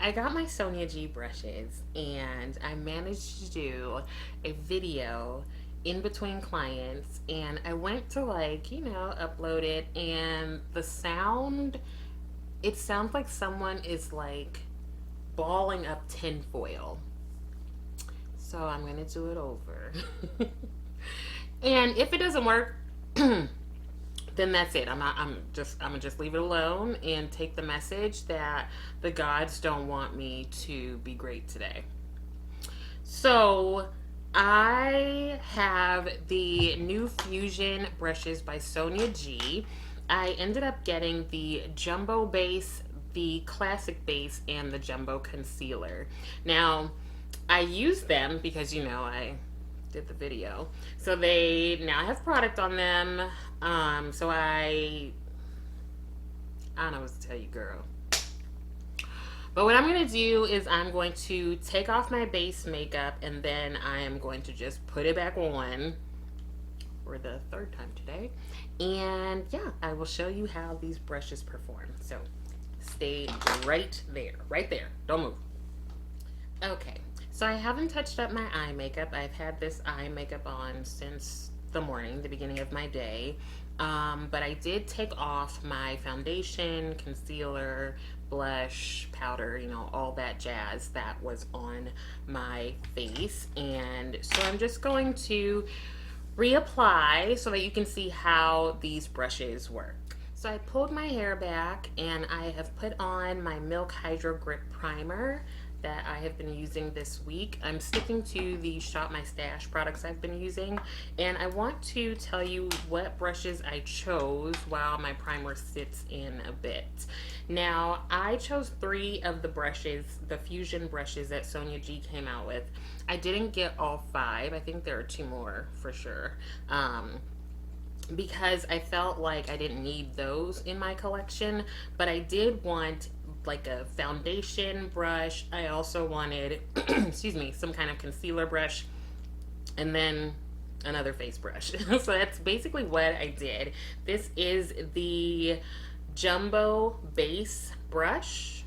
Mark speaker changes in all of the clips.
Speaker 1: I got my Sonia G brushes and I managed to do a video in between clients, and I went to upload it, and the sound, it sounds like someone is like balling up tinfoil. So I'm gonna do it over. And if it doesn't work, then that's it. I'm gonna just leave it alone and take the message that the gods don't want me to be great today. So I have the new Fusion brushes by Sonia G. I ended up getting the jumbo base, the classic base, and the jumbo concealer. Now, I use them because I did the video. So they now have product on them. So I don't know what to tell you, girl. But what I'm going to do is I'm going to take off my base makeup, and then I am going to just put it back on for the third time today. And yeah, I will show you how these brushes perform. So stay right there, right there. Don't move. Okay, so I haven't touched up my eye makeup. I've had this eye makeup on since the morning, the beginning of my day. But I did take off my foundation, concealer, blush, powder, all that jazz that was on my face. And so I'm just going to reapply so that you can see how these brushes work. So I pulled my hair back and I have put on my Milk Hydro Grip Primer that I have been using this week. I'm sticking to the Shop My Stash products I've been using, and I want to tell you what brushes I chose while my primer sits in a bit. Now, I chose 3 of the brushes, the Fusion brushes that Sonia G came out with. I didn't get all 5. I think there are 2 more for sure. Because I felt like I didn't need those in my collection, but I did want like a foundation brush. I also wanted, excuse me, some kind of concealer brush, and then another face brush. So that's basically what I did. This is the jumbo base brush,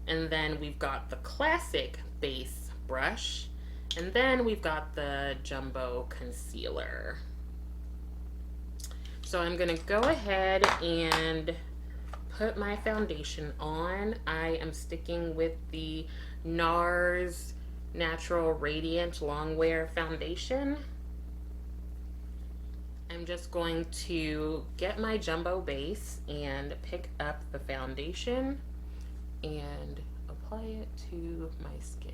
Speaker 1: and then we've got the classic base brush, and then we've got the jumbo concealer. So I'm going to go ahead and put my foundation on. I am sticking with the NARS Natural Radiant Longwear Foundation. I'm just going to get my jumbo base and pick up the foundation and apply it to my skin.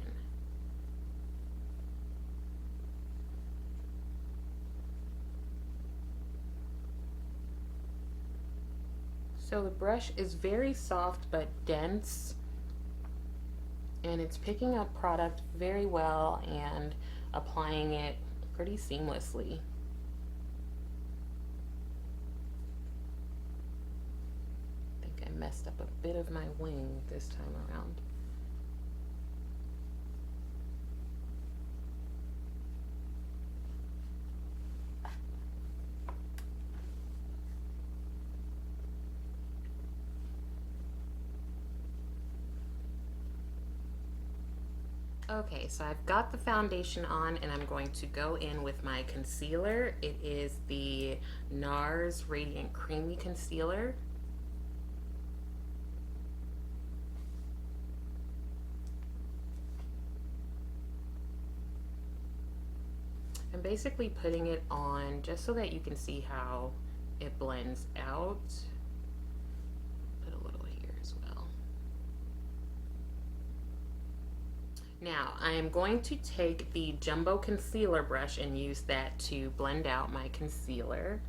Speaker 1: So the brush is very soft but dense, and it's picking up product very well and applying it pretty seamlessly. I think I messed up a bit of my wing this time around. Okay, so I've got the foundation on, and I'm going to go in with my concealer. It is the NARS Radiant Creamy Concealer. I'm basically putting it on just so that you can see how it blends out. Put a little here as well. Now, I am going to take the jumbo concealer brush and use that to blend out my concealer.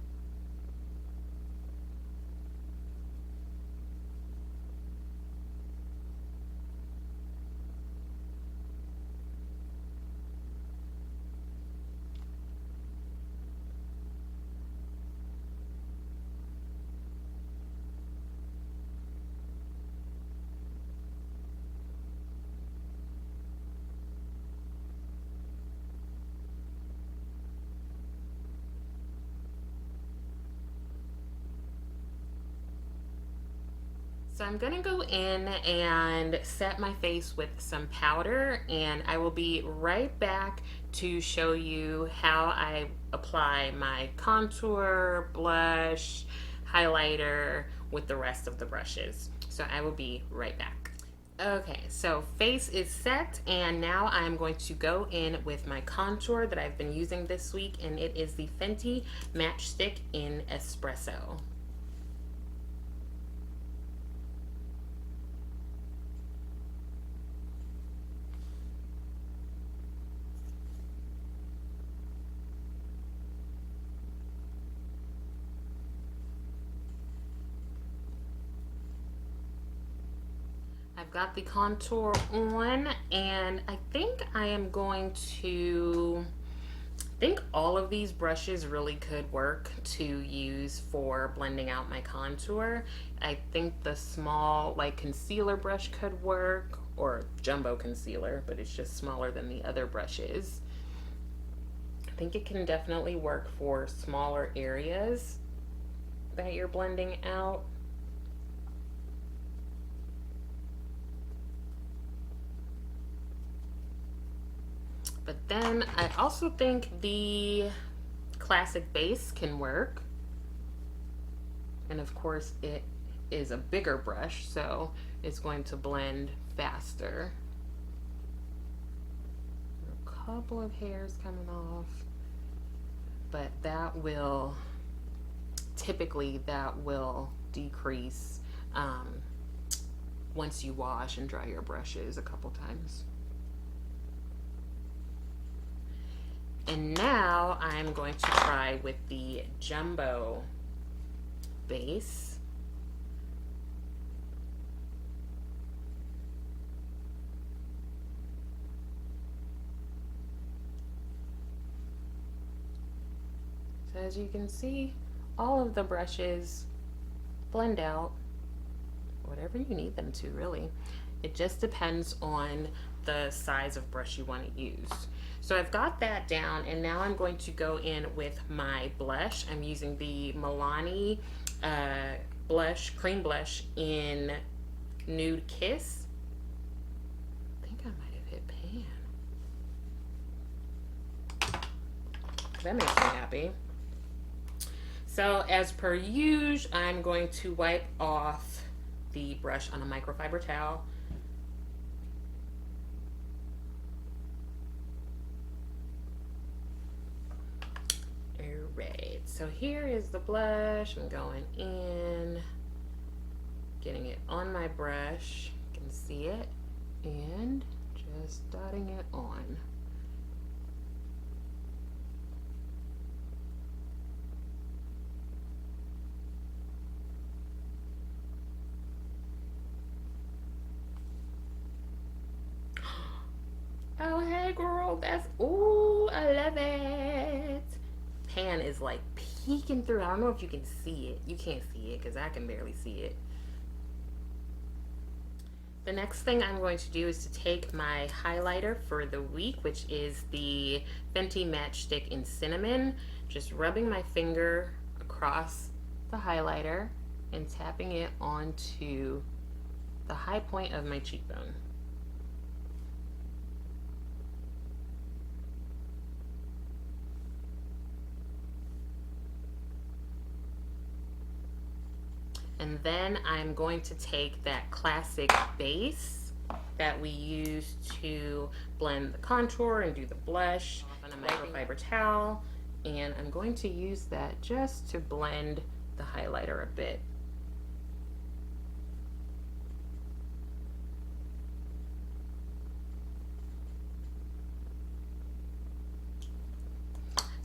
Speaker 1: So I'm gonna go in and set my face with some powder, and I will be right back to show you how I apply my contour, blush, highlighter with the rest of the brushes. So I will be right back. Okay, so face is set, and now I'm going to go in with my contour that I've been using this week, and it is the Fenty Matchstick in Espresso. I've got the contour on, and I think I am going to, I think all of these brushes really could work to use for blending out my contour. I think the small like concealer brush could work, or jumbo concealer, but it's just smaller than the other brushes. I think it can definitely work for smaller areas that you're blending out. But then I also think the classic base can work. And of course it is a bigger brush, so it's going to blend faster. A couple of hairs coming off, but that will, typically that will decrease once you wash and dry your brushes a couple times. And now I'm going to try with the jumbo base. So as you can see, all of the brushes blend out whatever you need them to, really. It just depends on the size of brush you want to use. So I've got that down, and now I'm going to go in with my blush. I'm using the Milani blush, cream blush in Nude Kiss. I think I might have hit pan. That makes me happy. So as per usual, I'm going to wipe off the brush on a microfiber towel. Alright, so here is the blush. I'm going in, getting it on my brush. You can see it, and just dotting it on. Oh, hey girl, that's, ooh, I love it. Pan is like peeking through. I don't know if you can see it. You can't see it because I can barely see it. The next thing I'm going to do is to take my highlighter for the week, which is the Fenty Matchstick in Cinnamon, just rubbing my finger across the highlighter and tapping it onto the high point of my cheekbone. And then I'm going to take that classic base that we use to blend the contour and do the blush on a microfiber towel, and I'm going to use that just to blend the highlighter a bit.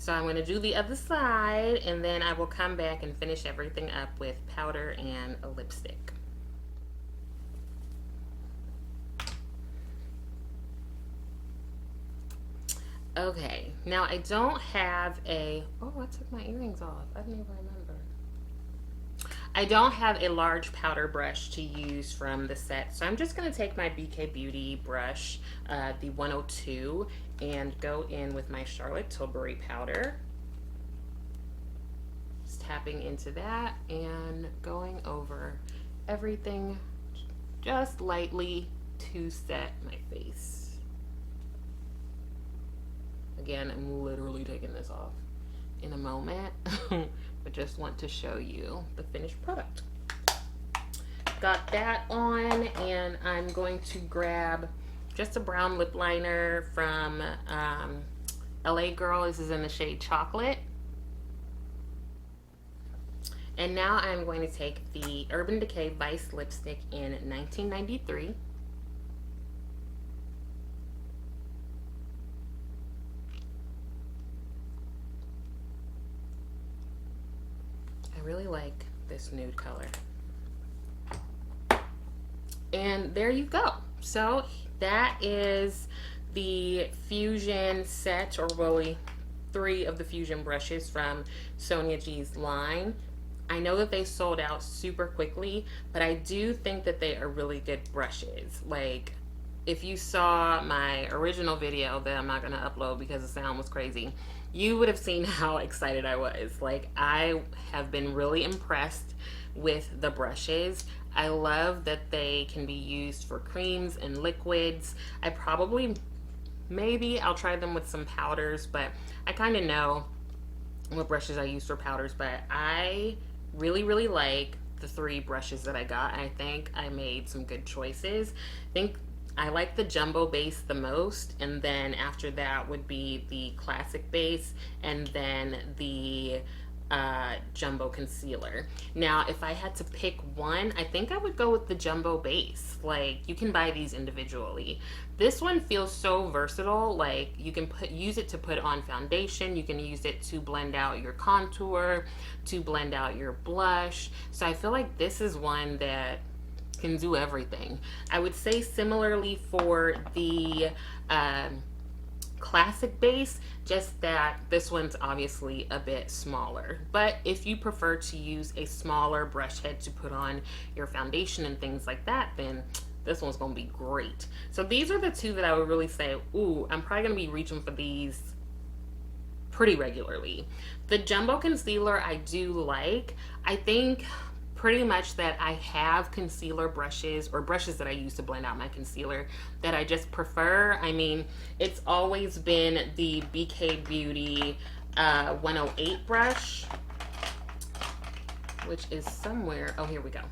Speaker 1: So I'm going to do the other side, and then I will come back and finish everything up with powder and a lipstick. Okay, now I don't have a, oh, I took my earrings off. I didn't even remember. I don't have a large powder brush to use from the set, so I'm just going to take my BK Beauty brush, the 102, and go in with my Charlotte Tilbury powder. Just tapping into that and going over everything just lightly to set my face. Again, I'm literally taking this off in a moment, but just want to show you the finished product. Got that on, and I'm going to grab just a brown lip liner from LA Girl. This is in the shade Chocolate. And now I'm going to take the Urban Decay Vice lipstick in 1993. I really like this nude color. And there you go. So that is the Fusion set, or really 3 of the Fusion brushes from Sonia G's line. I know that they sold out super quickly, but I do think that they are really good brushes. Like, if you saw my original video that I'm not going to upload because the sound was crazy, you would have seen how excited I was. Like, I have been really impressed with the brushes. I love that they can be used for creams and liquids. I probably, maybe I'll try them with some powders, but I kind of know what brushes I use for powders. But I really like the 3 brushes that I got. I think I made some good choices. I think I like the jumbo base the most, and then after that would be the classic base, and then the jumbo concealer. Now, if I had to pick one, I think I would go with the jumbo base. Like, you can buy these individually. This one feels so versatile. Like, you can use it to put on foundation, you can use it to blend out your contour, to blend out your blush. So I feel like this is one that can do everything. I would say similarly for the classic base, just that this one's obviously a bit smaller. But if you prefer to use a smaller brush head to put on your foundation and things like that, then this one's gonna be great. So these are the 2 that I would really say, ooh, I'm probably gonna be reaching for these pretty regularly. The jumbo concealer I do like. I think pretty much that I have concealer brushes, or brushes that I use to blend out my concealer, that I just prefer. I mean, it's always been the BK Beauty 108 brush, which is somewhere, oh, here we go.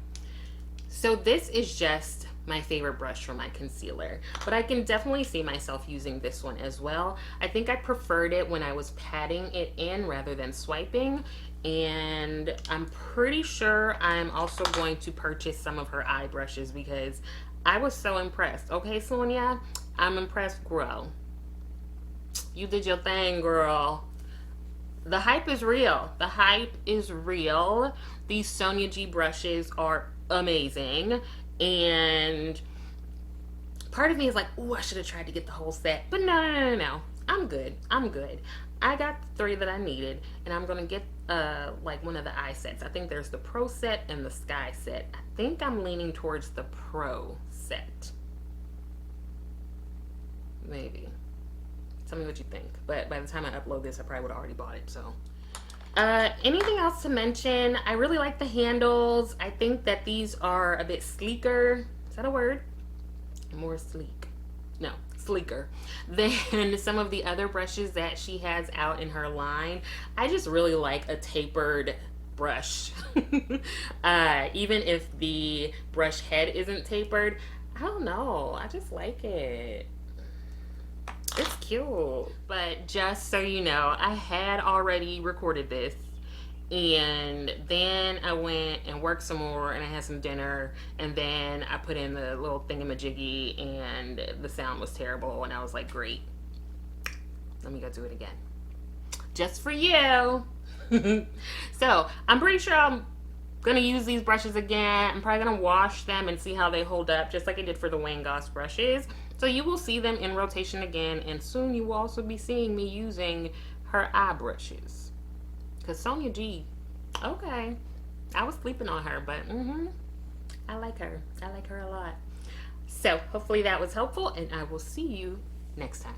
Speaker 1: So this is just my favorite brush for my concealer, but I can definitely see myself using this one as well. I think I preferred it when I was patting it in rather than swiping. And I'm pretty sure I'm also going to purchase some of her eye brushes because I was so impressed. Okay, Sonia, I'm impressed, girl. You did your thing, girl. The hype is real. The hype is real. These Sonia G brushes are amazing. And part of me is like, oh, I should have tried to get the whole set. But no. I'm good. I got the 3 that I needed, and I'm gonna get like one of the eye sets. I think there's the Pro set and the Sky set. I think I'm leaning towards the Pro set. Maybe. Tell me what you think. But by the time I upload this, I probably would have already bought it. So, anything else to mention? I really like the handles. I think that these are a bit sleeker. Is that a word? More sleek. No, sleeker than some of the other brushes that she has out in her line. I just really like a tapered brush. Even if the brush head isn't tapered, I don't know, I just like it. It's cute. But just so you know, I had already recorded this, and then I went and worked some more, and I had some dinner, and then I put in the little thingamajiggy, and the sound was terrible, and I was like, great, let me go do it again just for you. So I'm pretty sure I'm gonna use these brushes again. I'm probably gonna wash them and see how they hold up, just like I did for the Wayne Goss brushes. So you will see them in rotation again, and soon you will also be seeing me using her eye brushes. Because Sonia G, okay, I was sleeping on her, but I like her. I like her a lot. So hopefully that was helpful, and I will see you next time.